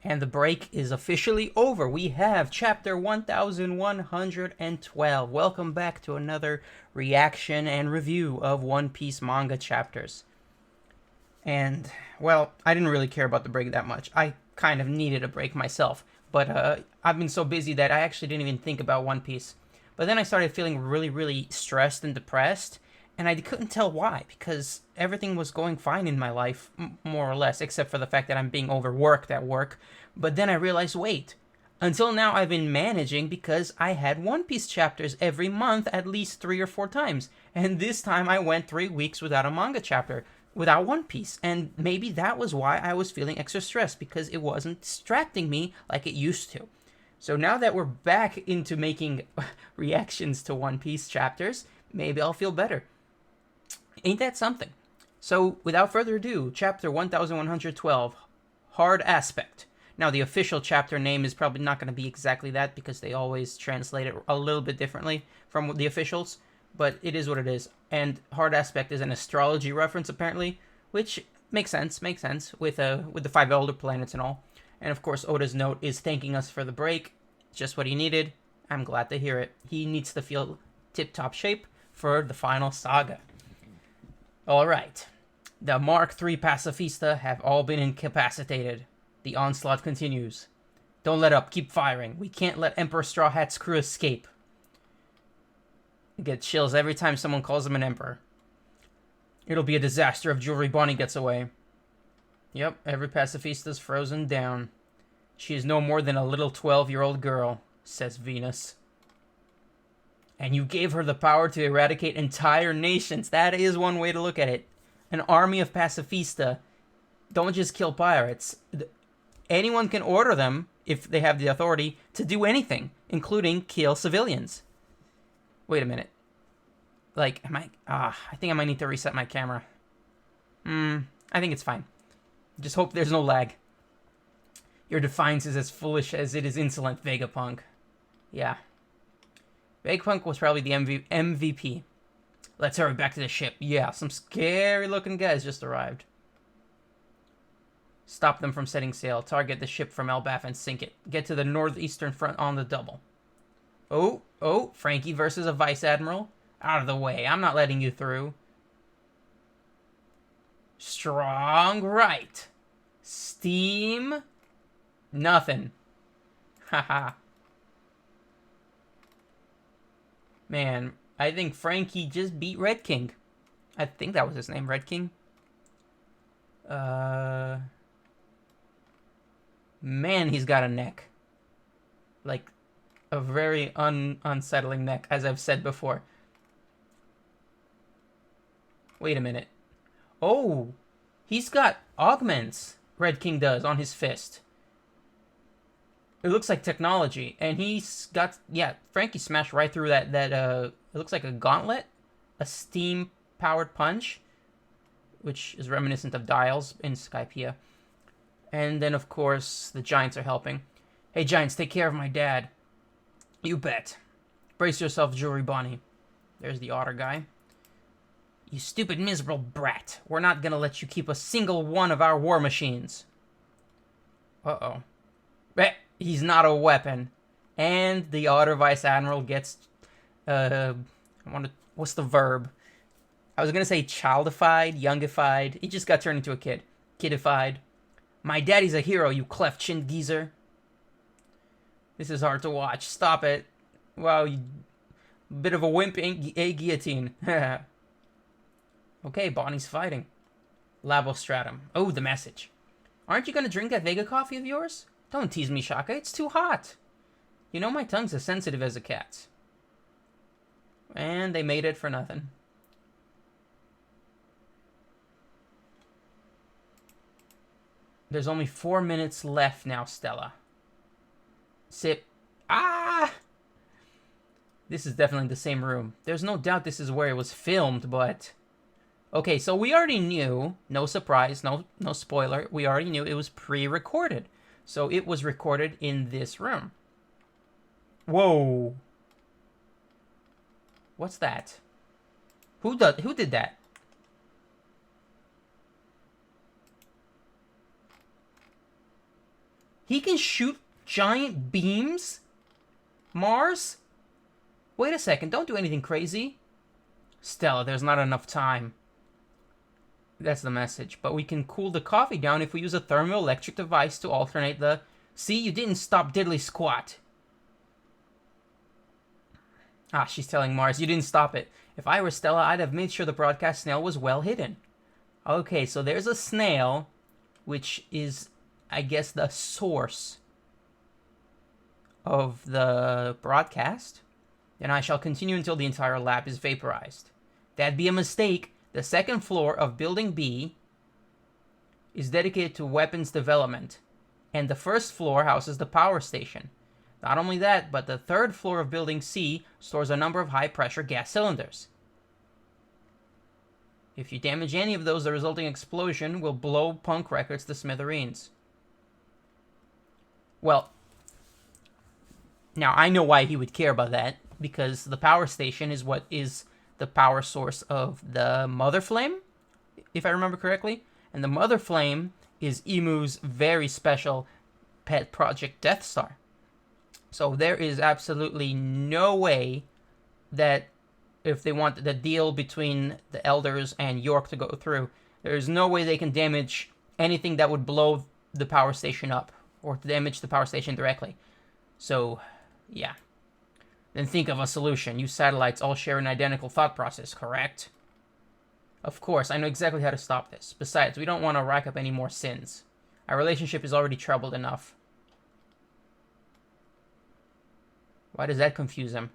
And the break is officially over. We have chapter 1112. Welcome back to another reaction and review of One Piece manga chapters. And, well, I didn't really care about the break that much. I kind of needed a break myself. But I've been so busy that I actually didn't even think about One Piece. But then I started feeling really, really stressed and depressed. And I couldn't tell why, because everything was going fine in my life, more or less, except for the fact that I'm being overworked at work. But then I realized, wait, until now I've been managing because I had One Piece chapters every month at least 3 or 4 times. And this time I went 3 weeks without a manga chapter, without One Piece. And maybe that was why I was feeling extra stressed, because it wasn't distracting me like it used to. So now that we're back into making reactions to One Piece chapters, maybe I'll feel better. Ain't that something? So, without further ado, chapter 1112, Hard Aspect. Now, the official chapter name is probably not going to be exactly that, because they always translate it a little bit differently from the officials, but it is what it is. And Hard Aspect is an astrology reference, apparently, which makes sense, with the 5 elder planets and all. And of course, Oda's note is thanking us for the break, just what he needed. I'm glad to hear it. He needs to feel tip-top shape for the final saga. Alright, the Mark III Pacifista have all been incapacitated. The onslaught continues. Don't let up, keep firing. We can't let Emperor Straw Hat's crew escape. I get chills every time someone calls him an emperor. It'll be a disaster if Jewelry Bonnie gets away. Yep, every pacifista's frozen down. She is no more than a little 12-year-old girl, says Venus. And you gave her the power to eradicate entire nations. That is one way to look at it. An army of pacifista don't just kill pirates. Anyone can order them, if they have the authority, to do anything, including kill civilians. Wait a minute. Like, I think I might need to reset my camera. I think it's fine. Just hope there's no lag. Your defiance is as foolish as it is insolent, Vegapunk. Yeah. Vegapunk was probably the MVP. Let's hurry back to the ship. Yeah, some scary-looking guys just arrived. Stop them from setting sail. Target the ship from Elbaf and sink it. Get to the northeastern front on the double. Oh, Frankie versus a vice admiral. Out of the way. I'm not letting you through. Strong right. Steam. Nothing. Haha. Man, I think Frankie just beat Red King. I think that was his name, Red King. Man, he's got a neck. Like, a very unsettling neck, as I've said before. Wait a minute. Oh, he's got augments, Red King does, on his fist. It looks like technology, and he's got, yeah, Frankie smashed right through that, it looks like a gauntlet, a steam-powered punch, which is reminiscent of Dials in Skypiea. And then, of course, the Giants are helping. Hey, Giants, take care of my dad. You bet. Brace yourself, Jewelry Bonnie. There's the otter guy. You stupid, miserable brat. We're not gonna let you keep a single one of our war machines. Uh-oh. He's not a weapon. And the Otter Vice Admiral gets, what's the verb? I was gonna say childified, youngified. He just got turned into a kid. Kidified. My daddy's a hero, you cleft-chinned geezer. This is hard to watch. Stop it. Wow, you bit of a wimp, guillotine. Okay, Bonnie's fighting. Labostratum. Oh, the message. Aren't you gonna drink that Vega coffee of yours? Don't tease me, Shaka. It's too hot. You know my tongue's as sensitive as a cat's. And they made it for nothing. There's only 4 minutes left now, Stella. Sip. Ah! This is definitely the same room. There's no doubt this is where it was filmed, but... Okay, so we already knew, no surprise, no spoiler, we already knew it was pre-recorded. So it was recorded in this room. Whoa. What's that? Who did that? He can shoot giant beams? Mars? Wait a second, don't do anything crazy. Stella, there's not enough time. That's the message. But we can cool the coffee down if we use a thermoelectric device to alternate the... See, you didn't stop diddly squat. Ah, she's telling Mars, you didn't stop it. If I were Stella, I'd have made sure the broadcast snail was well hidden. Okay, so there's a snail, which is, I guess, the source of the broadcast. Then I shall continue until the entire lab is vaporized. That'd be a mistake. The second floor of Building B is dedicated to weapons development, and the first floor houses the power station. Not only that, but the third floor of Building C stores a number of high-pressure gas cylinders. If you damage any of those, the resulting explosion will blow Punk Records to smithereens. Well, now I know why he would care about that, because the power station is what is the power source of the Mother Flame, if I remember correctly. And the Mother Flame is Emu's very special pet project Death Star. So there is absolutely no way that if they want the deal between the Elders and York to go through, there's no way they can damage anything that would blow the power station up or damage the power station directly. So, yeah. Then think of a solution. You satellites all share an identical thought process, correct? Of course, I know exactly how to stop this. Besides, we don't want to rack up any more sins. Our relationship is already troubled enough. Why does that confuse him?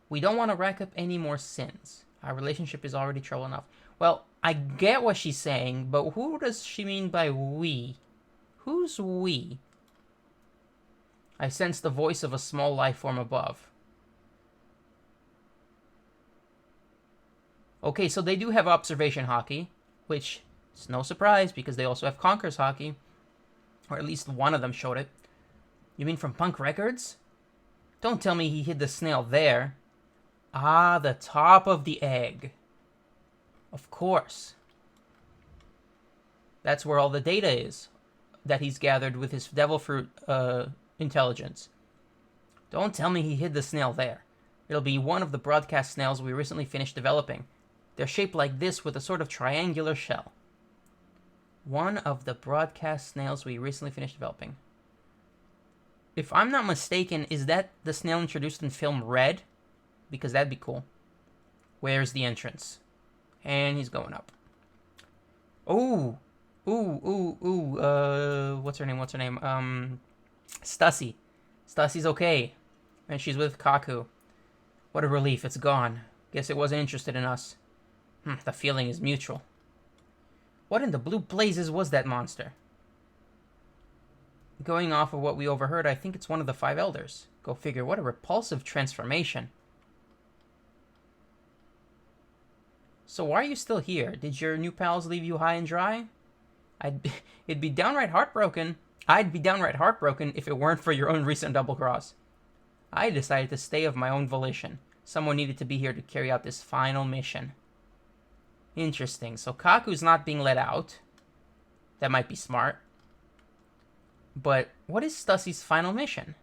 We don't want to rack up any more sins. Our relationship is already troubled enough. Well, I get what she's saying, but who does she mean by we? Who's we? I sense the voice of a small life form above. Okay, so they do have observation hockey, which is no surprise because they also have Conker's hockey. Or at least one of them showed it. You mean from Punk Records? Don't tell me he hid the snail there. Ah, the top of the egg. Of course. That's where all the data is that he's gathered with his devil fruit intelligence. Don't tell me he hid the snail there. It'll be one of the broadcast snails we recently finished developing. They're shaped like this with a sort of triangular shell. One of the broadcast snails we recently finished developing. If I'm not mistaken, is that the snail introduced in film Red? Because that'd be cool. Where's the entrance? And he's going up. Ooh. What's her name? Stussy. Stussy's okay. And she's with Kaku. What a relief, it's gone. Guess it wasn't interested in us. The feeling is mutual. What in the blue blazes was that monster? Going off of what we overheard, I think it's one of the 5 elders. Go figure, what a repulsive transformation. So why are you still here? Did your new pals leave you high and dry? I'd be downright heartbroken if it weren't for your own recent double cross. I decided to stay of my own volition. Someone needed to be here to carry out this final mission. Interesting. So Kaku's not being let out. That might be smart. But what is Stussy's final mission?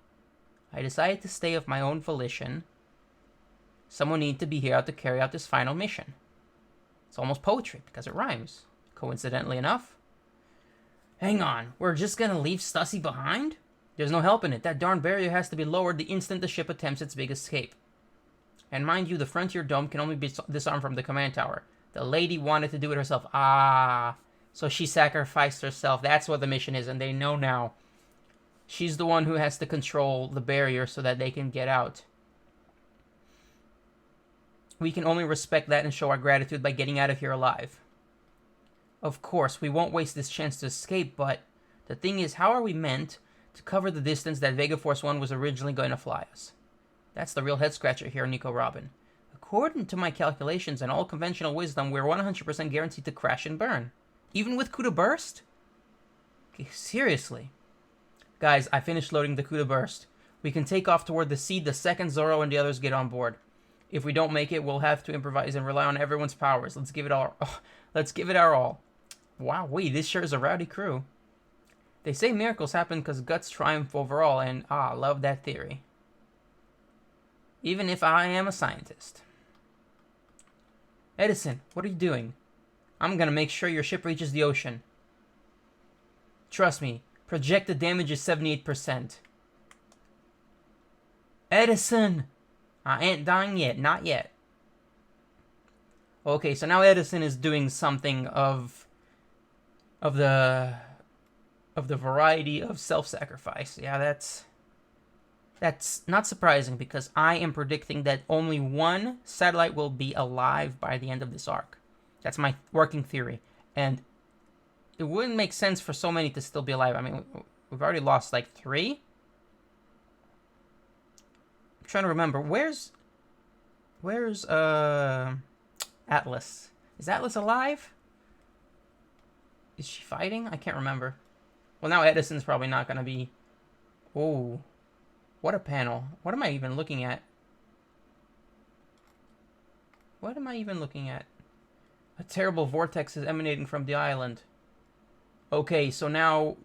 I decided to stay of my own volition. Someone needed to be here to carry out this final mission. It's almost poetry because it rhymes, coincidentally enough. Hang on, we're just gonna leave Stussy behind? There's no helping it. That darn barrier has to be lowered the instant the ship attempts its big escape. And mind you, the Frontier Dome can only be disarmed from the command tower. The lady wanted to do it herself. Ah, so she sacrificed herself. That's what the mission is, and they know now. She's the one who has to control the barrier so that they can get out. We can only respect that and show our gratitude by getting out of here alive. Of course, we won't waste this chance to escape, but the thing is, how are we meant to cover the distance that Vega Force 1 was originally going to fly us? That's the real head-scratcher here, Nico Robin. According to my calculations and all conventional wisdom, we're 100% guaranteed to crash and burn. Even with Kuda Burst? Okay, seriously. Guys, I finished loading the Kuda Burst. We can take off toward the sea the second Zoro and the others get on board. If we don't make it, we'll have to improvise and rely on everyone's powers. Let's give it our all. Wow, wait, this sure is a rowdy crew. They say miracles happen because guts triumph over all, and I love that theory. Even if I am a scientist. Edison, what are you doing? I'm gonna make sure your ship reaches the ocean. Trust me, projected damage is 78%. Edison! I ain't dying yet, not yet. Okay, so now Edison is doing something of the variety of self-sacrifice. Yeah, that's not surprising because I am predicting that only one satellite will be alive by the end of this arc. That's my working theory. And it wouldn't make sense for so many to still be alive. I mean, we've already lost like 3. I'm trying to remember. Where's Atlas? Is Atlas alive? Is she fighting? I can't remember. Well, now Edison's probably not going to be... Oh, what a panel. What am I even looking at? What am I even looking at? A terrible vortex is emanating from the island. Okay, so now...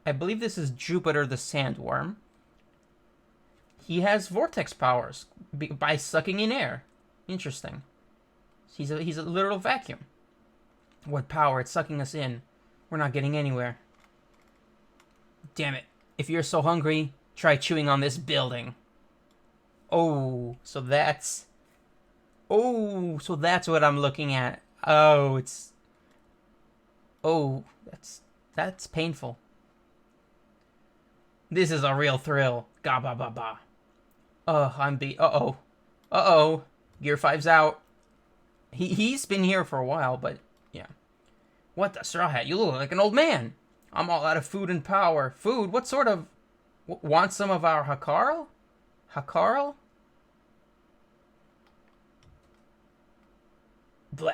I believe this is Jupiter the Sandworm. He has vortex powers by sucking in air. Interesting. He's a literal vacuum. What power? It's sucking us in. We're not getting anywhere. Damn it. If you're so hungry, try chewing on this building. Oh, so that's... Oh, so that's what I'm looking at. Oh, it's... Oh, that's painful. This is a real thrill. Ga ba ba ba. I'm beat. Uh-oh. Uh-oh. Gear 5's out. He's been here for a while, but yeah. What the straw hat? You look like an old man. I'm all out of food and power. Food? What sort of... Want some of our Hakarl? Hakarl?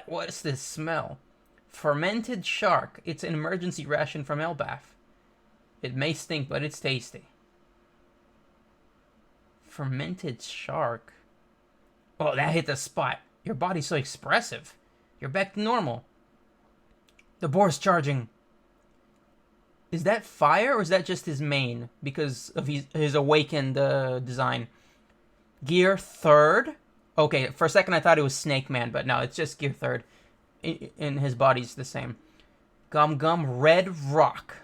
What's this smell? Fermented shark. It's an emergency ration from Elbaf. It may stink, but it's tasty. Fermented shark. Oh, that hit the spot. Your body's so expressive. You're back to normal. The boar's charging. Is that fire or is that just his mane? Because of his awakened design. Gear 3rd? Okay, for a second I thought it was Snake Man, but no, it's just Gear 3rd. And his body's the same. Gum Gum Red Rock.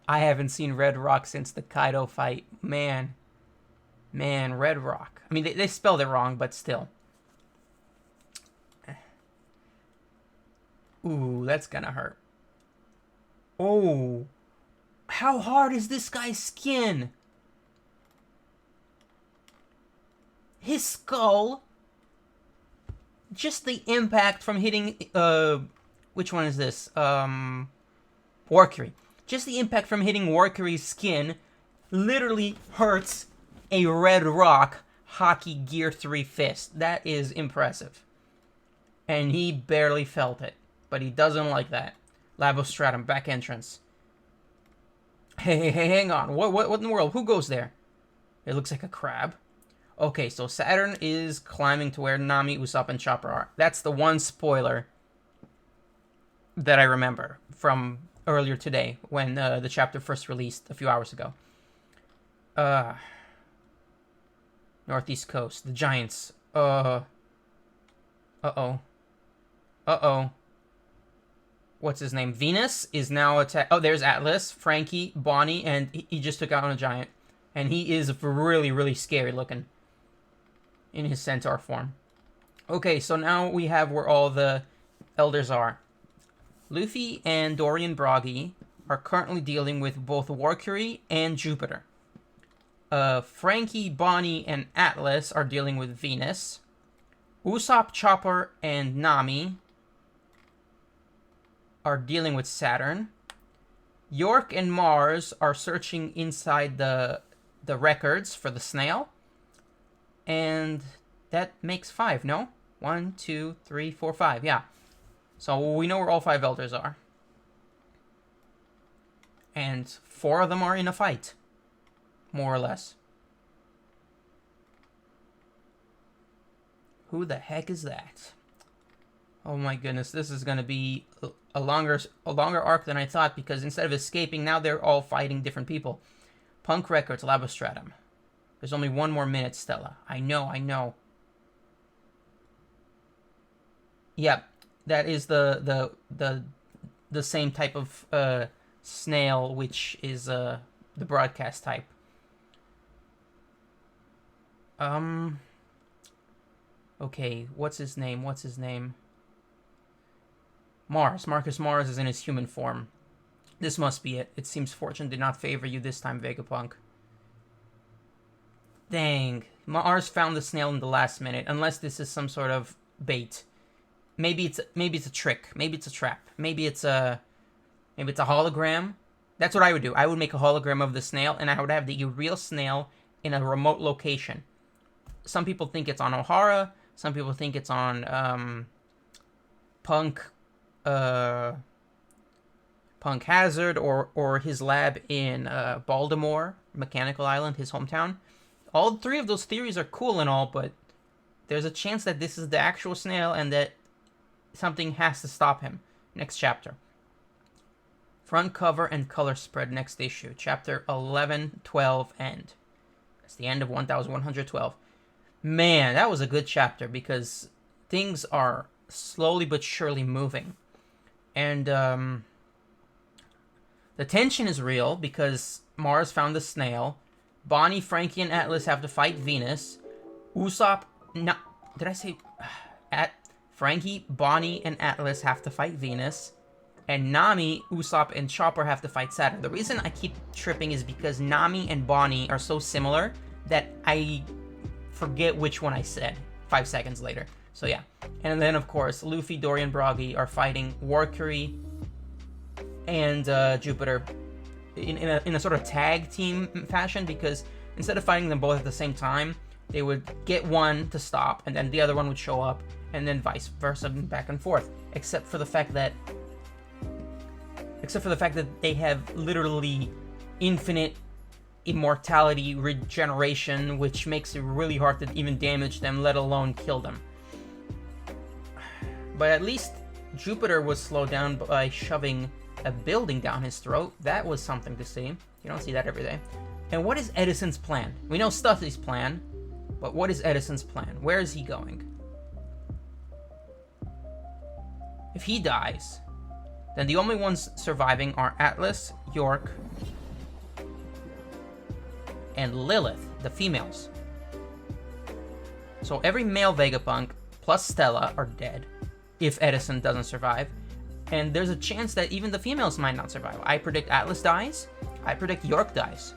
I haven't seen Red Rock since the Kaido fight. Man, Red Rock. I mean, they spelled it wrong, but still. Ooh, that's gonna hurt. Oh, how hard is this guy's skin? His skull. Just the impact from hitting, which one is this? Warcury. Just the impact from hitting Warcury's skin literally hurts a Red Rock Hockey Gear 3 fist. That is impressive. And he barely felt it. But he doesn't like that. Labostratum, back entrance. Hey, hang on. What in the world? Who goes there? It looks like a crab. Okay, so Saturn is climbing to where Nami, Usopp, and Chopper are. That's the one spoiler that I remember from earlier today when the chapter first released a few hours ago. Northeast Coast. The Giants. Uh-oh. What's his name? Venus is now attack. Oh, there's Atlas, Frankie, Bonnie, and he just took out on a giant. And he is really, really scary looking in his centaur form. Okay, so now we have where all the elders are. Luffy and Dorian Broggy are currently dealing with both Warcury and Jupiter. Frankie, Bonnie, and Atlas are dealing with Venus. Usopp, Chopper, and Nami are dealing with Saturn. York and Mars are searching inside the records for the snail. And that makes 5, no? 1, 2, 3, 4, 5, yeah. So we know where all 5 elders are. And 4 of them are in a fight. More or less. Who the heck is that? Oh my goodness, this is going to be a longer arc than I thought, because instead of escaping, now they're all fighting different people. Punk Records, Labostratum. There's only one more minute, Stella. I know. Yep, that is the same type of snail, which is the broadcast type. Okay, what's his name? Mars. Marcus Mars is in his human form. This must be it. It seems fortune did not favor you this time, Vegapunk. Dang. Mars found the snail in the last minute, unless this is some sort of bait. Maybe it's a trick. Maybe it's a trap. Maybe it's a hologram. That's what I would do. I would make a hologram of the snail, and I would have the real snail in a remote location. Some people think it's on O'Hara. Some people think it's on Punk Hazard, or his lab in Baltimore, Mechanical Island, his hometown. All three of those theories are cool and all, but there's a chance that this is the actual snail and that something has to stop him. Next chapter. Front cover and color spread, next issue. Chapter 11, 12, end. That's the end of 1112. Man, that was a good chapter, because things are slowly but surely moving. And the tension is real, because Mars found the snail. Bonnie, Frankie, and Atlas have to fight Venus. Usopp... No, did I say... Frankie, Bonnie, and Atlas have to fight Venus. And Nami, Usopp, and Chopper have to fight Saturn. The reason I keep tripping is because Nami and Bonnie are so similar that I forget which one I said 5 seconds later. So yeah. And then, of course, Luffy, Dory, and Broggy are fighting Warcury and Jupiter in a sort of tag team fashion, because instead of fighting them both at the same time, they would get one to stop, and then the other one would show up, and then vice versa, back and forth. Except for the fact that they have literally infinite immortality regeneration, which makes it really hard to even damage them, let alone kill them. But at least Jupiter was slowed down by shoving a building down his throat. That was something to see. You don't see that every day. And what is Edison's plan? We know Stuffy's plan, but what is Edison's plan? Where is he going? If he dies, then the only ones surviving are Atlas, York, and Lilith, the females. So every male Vegapunk plus Stella are dead if Edison doesn't survive. And there's a chance that even the females might not survive. I predict Atlas dies. I predict York dies.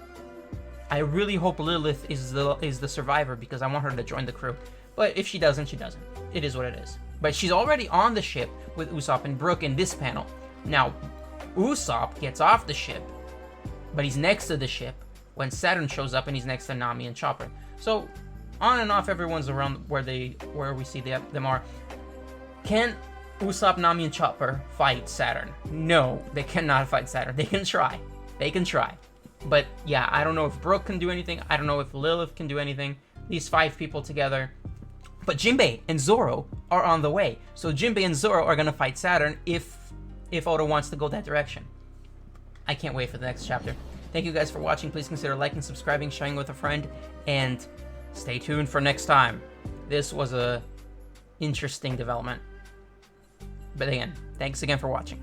I really hope Lilith is the survivor, because I want her to join the crew. But if she doesn't, she doesn't. It is what it is. But she's already on the ship with Usopp and Brook in this panel. Now, Usopp gets off the ship, but he's next to the ship when Saturn shows up, and he's next to Nami and Chopper. So, on and off, everyone's around where we see them are. Can Usopp, Nami, and Chopper fight Saturn? No, they cannot fight Saturn. They can try. But yeah, I don't know if Brook can do anything. I don't know if Lilith can do anything. These 5 people together. But Jinbei and Zoro are on the way. So Jinbei and Zoro are going to fight Saturn if Oda wants to go that direction. I can't wait for the next chapter. Thank you guys for watching. Please consider liking, subscribing, sharing with a friend, and stay tuned for next time. This was a interesting development. But again, thanks again for watching.